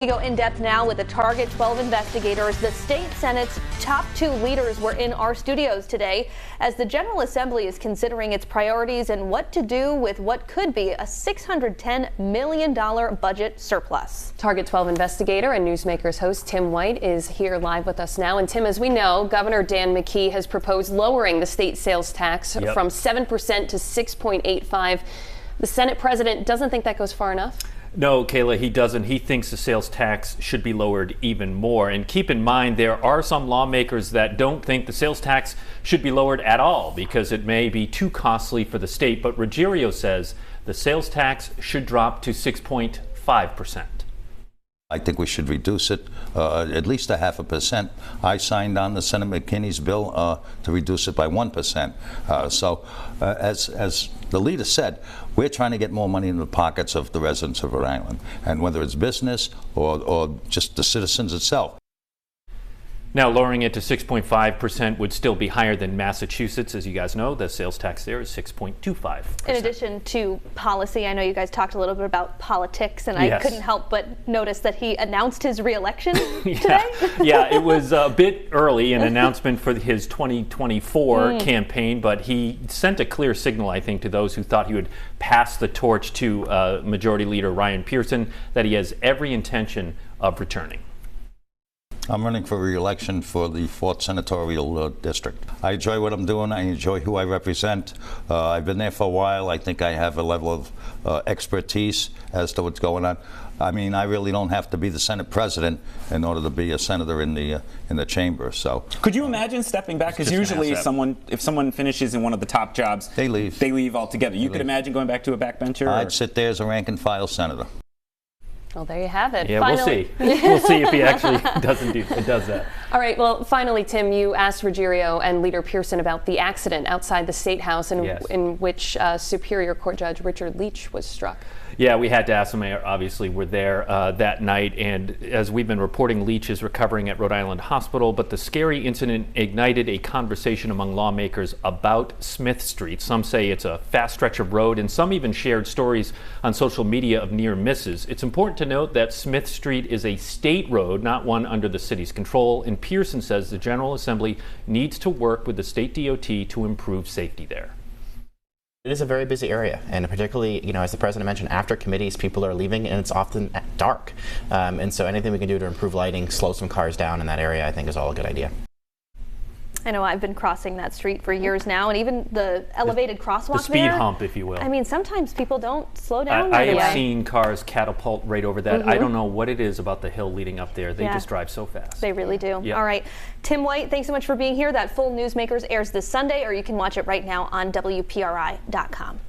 We go in depth now with the Target 12 investigators. The state Senate's top two leaders were in our studios today as the General Assembly is considering its priorities and what to do with what could be a $610 million budget surplus. Target 12 investigator and Newsmakers host Tim White is here live with us now. And Tim, as we know, Governor Dan McKee has proposed lowering the state sales tax from 7% to 6.85%. The Senate president doesn't think that goes far enough. No, Kayla, he doesn't. He thinks the sales tax should be lowered even more. And keep in mind, there are some lawmakers that don't think the sales tax should be lowered at all because it may be too costly for the state. But Ruggiero says the sales tax should drop to 6.5%. I think we should reduce it at least 0.5%. I signed on the Senator McKinney's bill to reduce it by 1%. As the leader said, we're trying to get more money in the pockets of the residents of Rhode Island, and whether it's business or just the citizens itself. Now, lowering it to 6.5% would still be higher than Massachusetts. As you guys know, the sales tax there is 6.25%. In addition to policy, I know you guys talked a little bit about politics, and I couldn't help but notice that he announced his re-election today. Yeah, it was a bit early, an announcement for his 2024 campaign, but he sent a clear signal, I think, to those who thought he would pass the torch to Majority Leader Ryan Pearson that he has every intention of returning. I'm running for re-election for the 4th Senatorial District. I enjoy what I'm doing. I enjoy who I represent. I've been there for a while. I think I have a level of expertise as to what's going on. I mean, I really don't have to be the Senate president in order to be a senator in the chamber. So, could you imagine stepping back? Because usually, if someone finishes in one of the top jobs, they leave altogether. You could imagine going back to a backbencher. I'd sit there as a rank and file senator. Well, there you have it. Yeah, finally. We'll see. We'll see if he actually does that. All right. Well, finally, Tim, you asked Ruggiero and Leader Pearson about the accident outside the State House in which Superior Court Judge Richard Leach was struck. Yeah, we had to ask him. Obviously, we're there that night, and as we've been reporting, Leach is recovering at Rhode Island Hospital, but the scary incident ignited a conversation among lawmakers about Smith Street. Some say it's a fast stretch of road, and some even shared stories on social media of near misses. It's important to note that Smith Street is a state road, not one under the city's control, and Pearson says the General Assembly needs to work with the state DOT to improve safety there. It is a very busy area, and particularly, as the president mentioned, after committees, people are leaving, and it's often dark. And so anything we can do to improve lighting, slow some cars down in that area, I think is all a good idea. I know I've been crossing that street for years now, and even the elevated crosswalk the speed hump, if you will. I mean, sometimes people don't slow down. I have seen cars catapult right over that. I don't know what it is about the hill leading up there. They just drive so fast. They really do. Yep. All right. Tim White, thanks so much for being here. That full Newsmakers airs this Sunday, or you can watch it right now on WPRI.com.